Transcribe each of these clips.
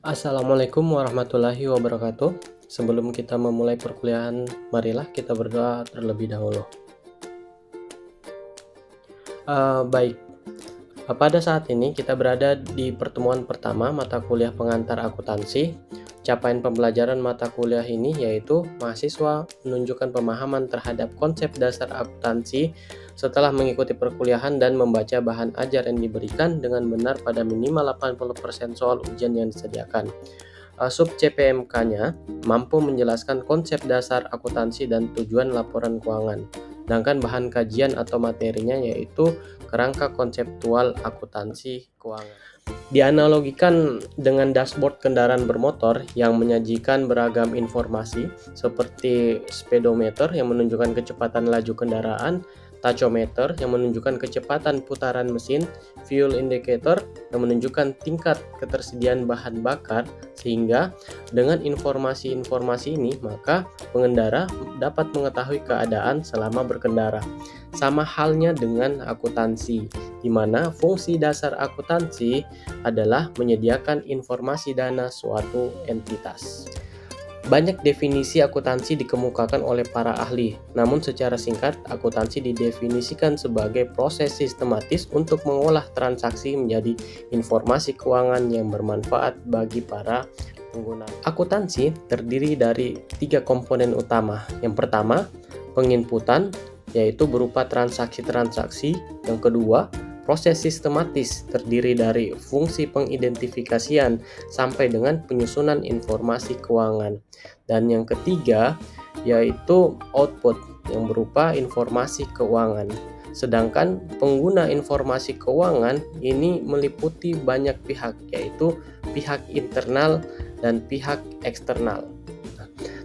Assalamualaikum warahmatullahi wabarakatuh. Sebelum kita memulai perkuliahan, marilah kita berdoa terlebih dahulu. Baik, pada saat ini kita berada di pertemuan pertama mata kuliah pengantar akuntansi. Capaian pembelajaran mata kuliah ini yaitu mahasiswa menunjukkan pemahaman terhadap konsep dasar akuntansi setelah mengikuti perkuliahan dan membaca bahan ajar yang diberikan dengan benar pada minimal 80% soal ujian yang disediakan. Sub CPMK-nya mampu menjelaskan konsep dasar akuntansi dan tujuan laporan keuangan. Sedangkan bahan kajian atau materinya yaitu kerangka konseptual akuntansi keuangan. Dianalogikan dengan dashboard kendaraan bermotor yang menyajikan beragam informasi seperti speedometer yang menunjukkan kecepatan laju kendaraan, tachometer yang menunjukkan kecepatan putaran mesin, fuel indicator yang menunjukkan tingkat ketersediaan bahan bakar, sehingga dengan informasi-informasi ini maka pengendara dapat mengetahui keadaan selama berkendara. Sama halnya dengan akuntansi, di mana fungsi dasar akuntansi adalah menyediakan informasi dana suatu entitas. Banyak definisi akuntansi dikemukakan oleh para ahli, namun secara singkat, akuntansi didefinisikan sebagai proses sistematis untuk mengolah transaksi menjadi informasi keuangan yang bermanfaat bagi para pengguna. Akuntansi terdiri dari 3 komponen utama. Yang pertama, penginputan, yaitu berupa transaksi-transaksi. Yang kedua, proses sistematis terdiri dari fungsi pengidentifikasian sampai dengan penyusunan informasi keuangan. Dan yang ketiga yaitu output yang berupa informasi keuangan. Sedangkan pengguna informasi keuangan ini meliputi banyak pihak, yaitu pihak internal dan pihak eksternal.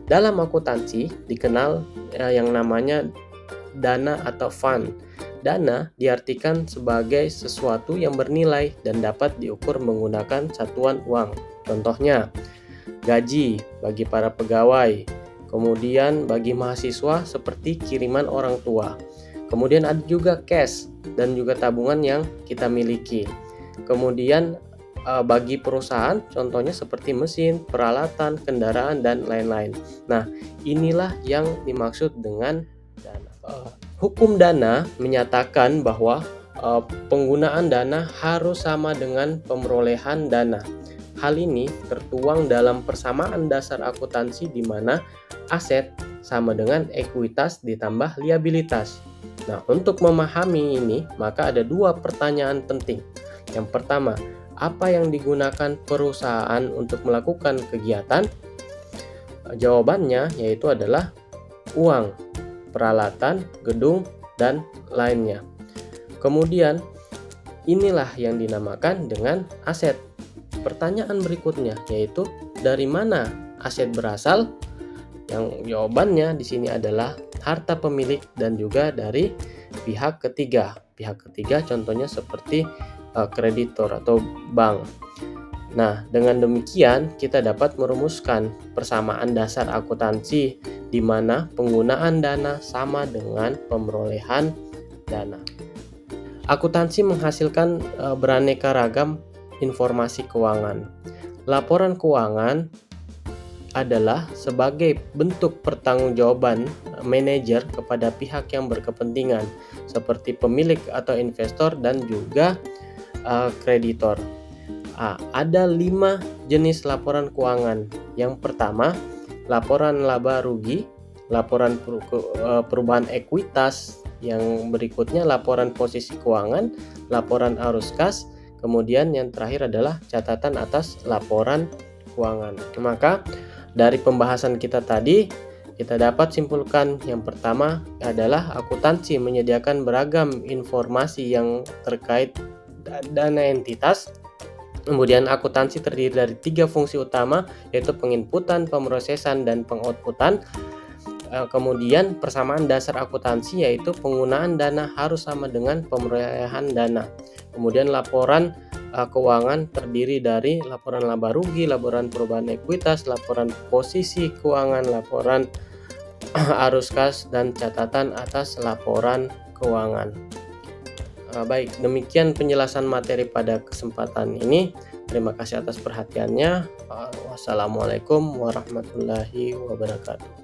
Dalam akuntansi dikenal yang namanya dana atau fund. Dana diartikan sebagai sesuatu yang bernilai dan dapat diukur menggunakan satuan uang. Contohnya, gaji bagi para pegawai, kemudian bagi mahasiswa seperti kiriman orang tua. Kemudian ada juga cash dan juga tabungan yang kita miliki. Kemudian bagi perusahaan contohnya seperti mesin, peralatan, kendaraan, dan lain-lain. Nah, inilah yang dimaksud dengan dana. Hukum dana menyatakan bahwa penggunaan dana harus sama dengan pemerolehan dana. Hal ini tertuang dalam persamaan dasar akuntansi di mana aset sama dengan ekuitas ditambah liabilitas. Nah, untuk memahami ini, maka ada 2 pertanyaan penting. Yang pertama, apa yang digunakan perusahaan untuk melakukan kegiatan? Jawabannya yaitu adalah uang, peralatan, gedung, dan lainnya. Kemudian, inilah yang dinamakan dengan aset. Pertanyaan berikutnya yaitu dari mana aset berasal? Yang jawabannya di sini adalah harta pemilik dan juga dari pihak ketiga. Pihak ketiga contohnya seperti kreditor atau bank. Nah, dengan demikian kita dapat merumuskan persamaan dasar akuntansi di mana penggunaan dana sama dengan pemerolehan dana. Akuntansi menghasilkan beraneka ragam informasi keuangan. Laporan keuangan adalah sebagai bentuk pertanggungjawaban manajer kepada pihak yang berkepentingan seperti pemilik atau investor dan juga kreditor. Ada 5 jenis laporan keuangan. Yang pertama, laporan laba rugi, laporan perubahan ekuitas, yang berikutnya laporan posisi keuangan, laporan arus kas, kemudian yang terakhir adalah catatan atas laporan keuangan. Maka dari pembahasan kita tadi, kita dapat simpulkan yang pertama adalah akuntansi menyediakan beragam informasi yang terkait dana entitas. Kemudian akuntansi terdiri dari 3 fungsi utama yaitu penginputan, pemrosesan, dan pengoutputan. Kemudian persamaan dasar akuntansi yaitu penggunaan dana harus sama dengan pemerolehan dana. Kemudian laporan keuangan terdiri dari laporan laba rugi, laporan perubahan ekuitas, laporan posisi keuangan, laporan arus kas, dan catatan atas laporan keuangan. Baik, demikian penjelasan materi pada kesempatan ini. Terima kasih atas perhatiannya. Wassalamualaikum warahmatullahi wabarakatuh.